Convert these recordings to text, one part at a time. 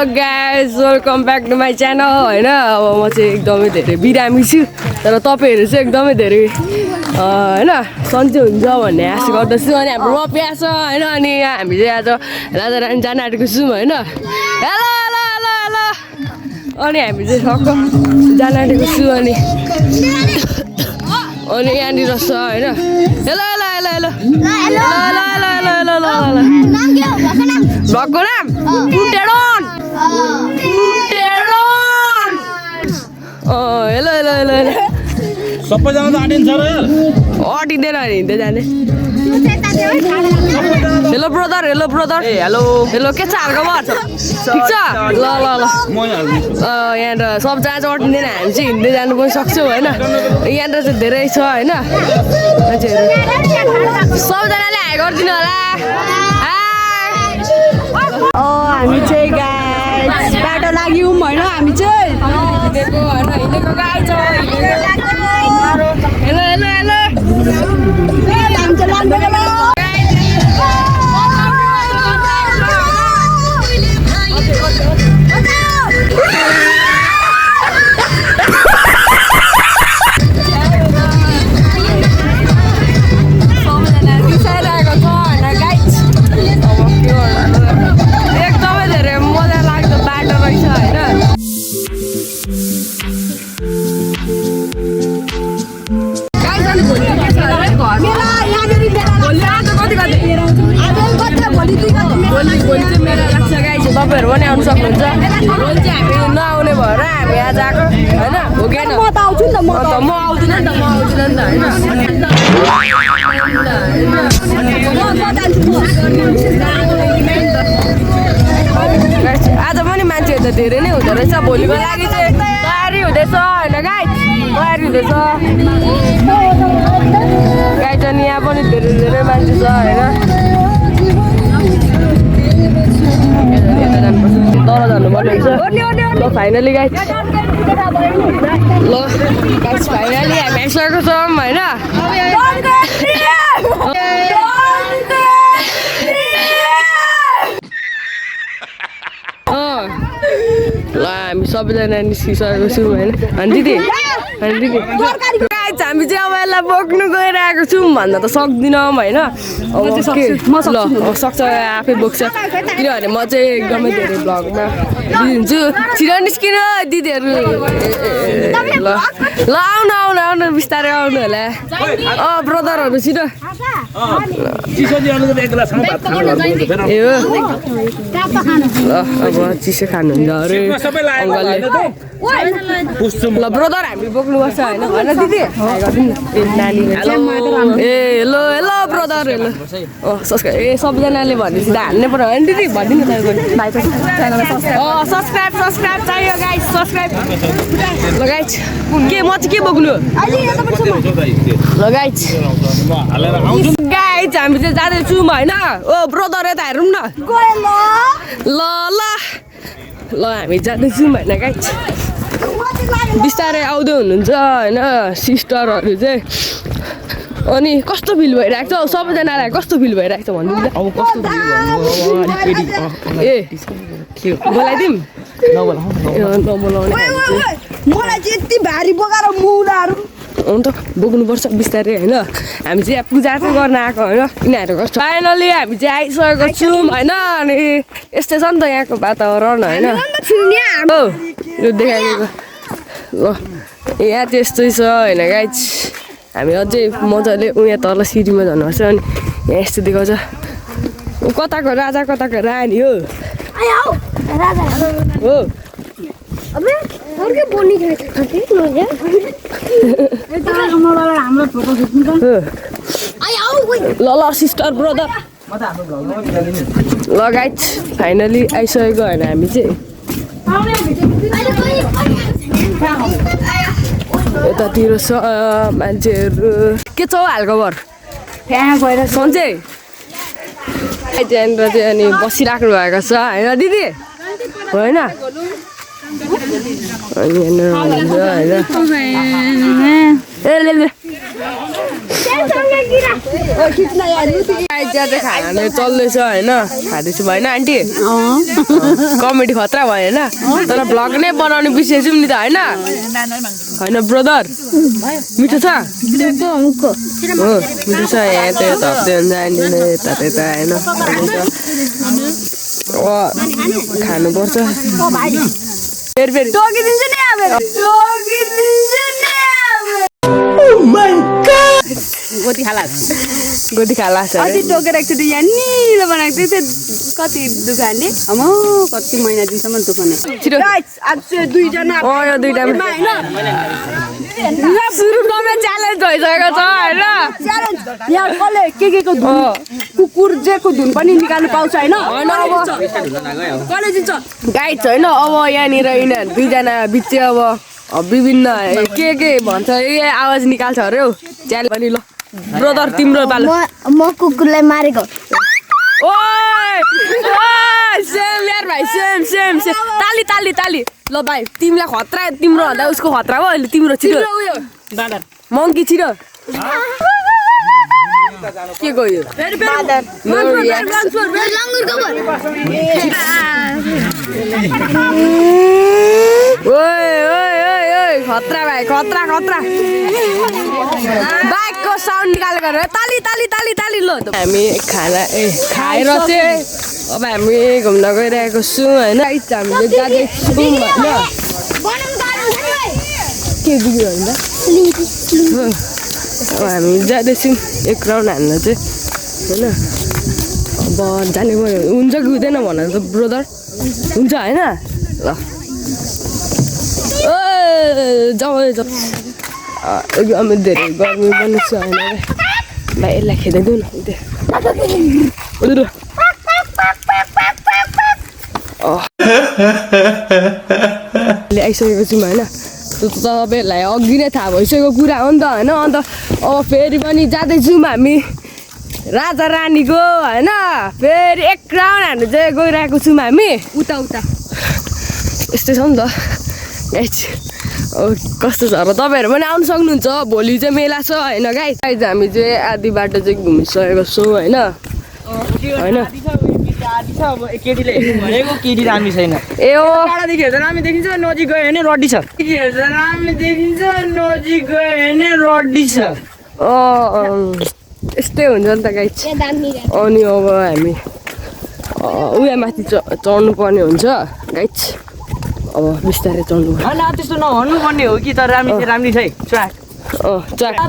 guys welcome back to my channel होइन अब म चाहिँ एकदमै धेरै बिरामी छु तर तपाईँहरू चाहिँ एकदमै धेरै होइन सन्चै हुन्छ भन्ने आशा गर्दछु अनि हाम्रो रपिया छ होइन अनि हामी चाहिँ आज राजा रानी जान आँटेको छौँ होइन हेलो हेलो हेलो हेलो अनि हामी चाहिँ सक्क जान आँटेको छु अनि यहाँनिर छ होइन hello hello hello hello hello hello hello hello hello भक्कु नाम टेडोन हेलो हेलो हेलो हेलो सबैजना त आँटिन्छ र यार अटिँदैन नि हिँड्दै जाने hello brother A hello hello के छ हालखबर ठिक छ ल ल ल यहाँनिर सबजना चाहिँ अटिँदैन हामी चाहिँ हिँड्दै जानु पनि सक्छौँ होइन यहाँनिर चाहिँ धेरै छ होइन मान्छेहरू सबजनाले हाई गरिदिनु होला हामी चाहिँ गाइस बाटो लाग्यौँ होइन हामी चाहिँ हिँडेको गाई छ हेलो हेलो हेलो एकदमै धेरै मजा लाग्दो बाटो रहेछ होइन भोलि चाहिँ मेला लाग्छ गाई चाहिँ तपाईँहरू पनि आउनु सक्नुहुन्छ भोलि चाहिँ हामी नआउने भएर हामी आज आएको होइन हो कि म त आउँछु नि त म आउँदिनँ नि त आज पनि मान्छेहरू त धेरै नै हुँदो रहेछ भोलिको लागि चाहिँ तयारी हुँदैछ होइन गाई तयारी हुँदैछ गाई चाहिँ यहाँ पनि धेरै धेरै मान्छे छ होइन तल जानुपर्ने हुन्छ ल फाइनली गाइस ल गाइस फाइनली हामी आइसकेको छौँ होइन ल हामी सबैजना निस्किसकेको छौँ होइन अनि दिदी हामी चाहिँ अब यसलाई बोक्नु गइरहेको छौँ भन्दा त सक्दिनँ होइन सक्छ आफै बोक्छ किनभने म चाहिँ एकदमै धेरै भ्लगमा दिन्छु छिटो निस्किनु दिदीहरू ल ल आउनु आउनु आउनु बिस्तारै आउनु होला ब्रदरहरू छिटो ए हो ल अब चिसो खानुहुन्छ अरे अङ्कलले ल ब्रदर हामी बोक्नुपर्छ होइन होइन दिदी ए hello hello brother hello subscribe ए सबजनाले भनेपछि त हाल्नै पर्यो होइन दिदी भनिदिनु सब्सक्राइब चाहियो गाइस सब्सक्राइब ल गाइस के म चाहिँ के बोक्नु ल गाइस हामी चाहिँ जाँदैछौँ होइन ओ ब्रदर यता हेरौँ न ल ल ल हामी जाँदैछौँ होइन गाइस बिस्तारै आउँदै हुनुहुन्छ होइन सिस्टरहरू चाहिँ अनि कस्तो फिल भइरहेको छ सबैजनालाई कस्तो फिल भइरहेको छ भन्नु अब कस्तो ए बोलाइदिउँ नबोलाउने मलाई चाहिँ यति भारी बोकाएर मुलाहरू अन्त बोक्नुपर्छ बिस्तारै होइन हामी चाहिँ यहाँ पूजा चाहिँ गर्न आएको होइन यिनीहरू गर्छ फाइनली हामी चाहिँ आइसकेको छौँ होइन अनि यस्तै छ नि त यहाँको वातावरण होइन हो यो देखाइदिएको ल यहाँ त्यस्तै छ होइन गाइस हामी अझै मजाले उहाँ तल सिटीमा जानुपर्छ अनि यहाँ यस्तो देखाउँछ कताको राजा कताको रानी हो हो ल ल सिस्टर ब्रदर ल गाइस फाइनली आइसकेको होइन हामी चाहिँ यतातिर छ मान्छेहरू के छ हौ हालखबर त्यहाँ गएर सन्चै त्यहाँनिर चाहिँ अनि बसिराख्नु भएको छ होइन दिदी होइन अनि यहाँनिर हुनुहुन्छ होइन गाइस यहाँ चाहिँ खाना चल्दैछ होइन खाँदैछु भएन आन्टी कमेडी खतरा भयो होइन तर भ्लग नै बनाउने बिर्सेछु नि त होइन होइन ब्रदर मिठो छ हो मिठो छ यहाँ त थप्दै हुन्छ आन्टीले यता त्यता होइन खानुपर्छ फेरि फेरि गोती खाला छ कति टोकेर एकचोटि यहाँ निलो बनाएको थियो कति दुखाने अमो कति महिना दिनसम्म दुखाउने छिटो आज चाहिँ दुईजना यो दुईटामा सुरुमा च्यालेन्ज भइसकेको छ होइन यहाँ कसले के को धुन कुकुर जेको धुन पनि निकाल्नु पाउँछ होइन कसले जिन्छ गाइड होइन अब यहाँनिर यिनीहरू दुईजना बिच अब विभिन्न के भन्छ यो आवाज निकाल्छ अरे हौ च्यालेन्ज पनि ल ब्रदर तिम्रो पालो म कुकुरलाई मारेको ओए सेम यार भाइ सेम ताली ताली ताली ल भाइ तिमीलाई खतरा तिम्रो भन्दा उसको खतरा हो अहिले तिम्रो छिटो मङ्की छिटो के गयो ओए खतरा भाइ खतरा बाइकको साउन्ड निकालेको रे ताली ताली ताली ताली ल हामी खाना खाएर चाहिँ अब हामी घुम्न गइरहेको छौँ होइन हामीले जाँदैछौँ होइन के बिग्यो होइन अब हामी जाँदैछौँ एक राउन्ड हान्न चाहिँ होइन अब जाने भयो हुन्छ कि हुँदैन भन त ब्रदर हुन्छ होइन ल जाउँ धेरै गर्मी पनि छ होइन भाइ यसलाई खेदाइदेऊ न आइसकेको छौँ होइन तपाईँहरूलाई अघि नै थाहा भइसकेको कुरा हो नि त होइन अन्त अब फेरि पनि जाँदैछौँ हामी राजा रानीको होइन फेरि एक राउन्ड हान्नु चाहिँ गइरहेको छौँ हामी उता यस्तै छ नि त कस्तो छ र तपाईँहरू पनि आउनु सक्नुहुन्छ भोलि चाहिँ मेला छ होइन गाइस हामी चाहिँ आधी बाटो चाहिँ घुमिसकेको छौँ होइन केटी राम्री छैन ए हो टाढादेखि हेर्दा राम्री देखिन्छ नजिक गयो भने रड्डी छ यस्तै हुन्छ नि त गाइस अनि अब हामी उयो माथि चढ्नु पर्ने हुन्छ गाइस अब बिस्तारै चढ्नु होइन त्यस्तो नभन्नु पर्ने हो कि तर राम्री छ है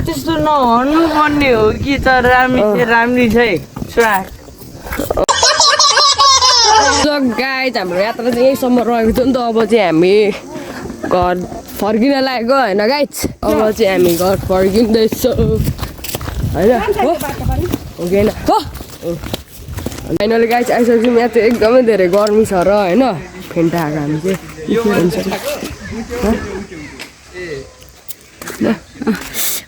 त्यस्तो नभन्नु पर्ने हो कि तर राम्री छ है गाइस हाम्रो यात्रा चाहिँ यहीँसम्म रहेको थियो नि त अब चाहिँ हामी घर फर्किन लागेको होइन गाइस अब चाहिँ हामी घर फर्किँदैछौँ होइन हो कि होइन फाइनली गाइस आइसक्यौँ यहाँ चाहिँ एकदमै धेरै गर्मी छ र होइन फेन्टा आएको हामी चाहिँ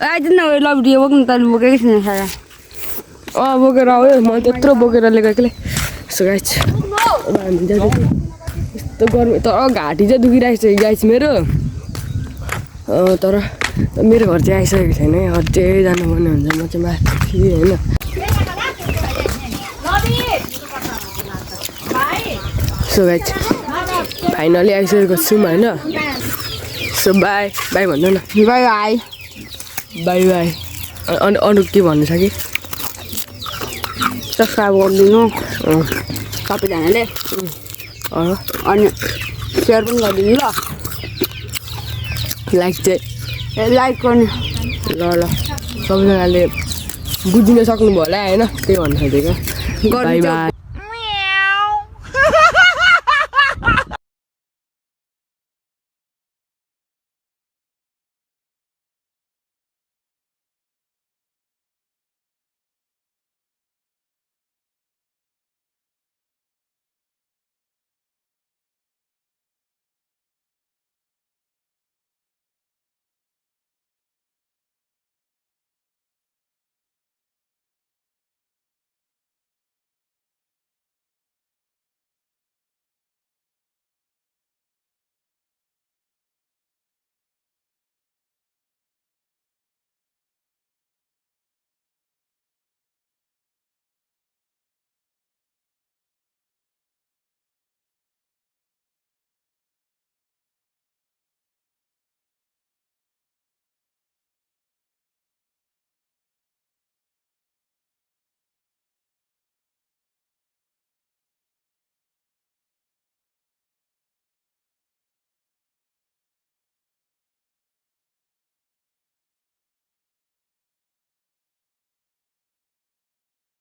आइदिनु न ल भिडियो बोक्नु त बोकेकै छैन सारा बोकेर आयो मैले त्यत्रो बोकेर लिएको एक्लै सो गाइस अब हामी जाँदैछौँ यस्तो गर्मी तर घाँटी चाहिँ दुखिरहेको छ गाइस मेरो तर मेरो घर चाहिँ आइसकेको छैन अझै जानुपर्ने हुन्छ म चाहिँ माथि होइन सो गाइस फाइनली आइसकेको छौँ होइन सो बाई बाई भन्नु न बाई अनि अरू के भन्नु छ कि सब्सक्राइब गरिदिनु सबैजनाले अनि सेयर पनि गरिदिनु ल लाइक चाहिँ लाइक गर्नु ल सबैजनाले बुझिन सक्नुभयो होला होइन त्यही भन्नु खोजेको बाई बाई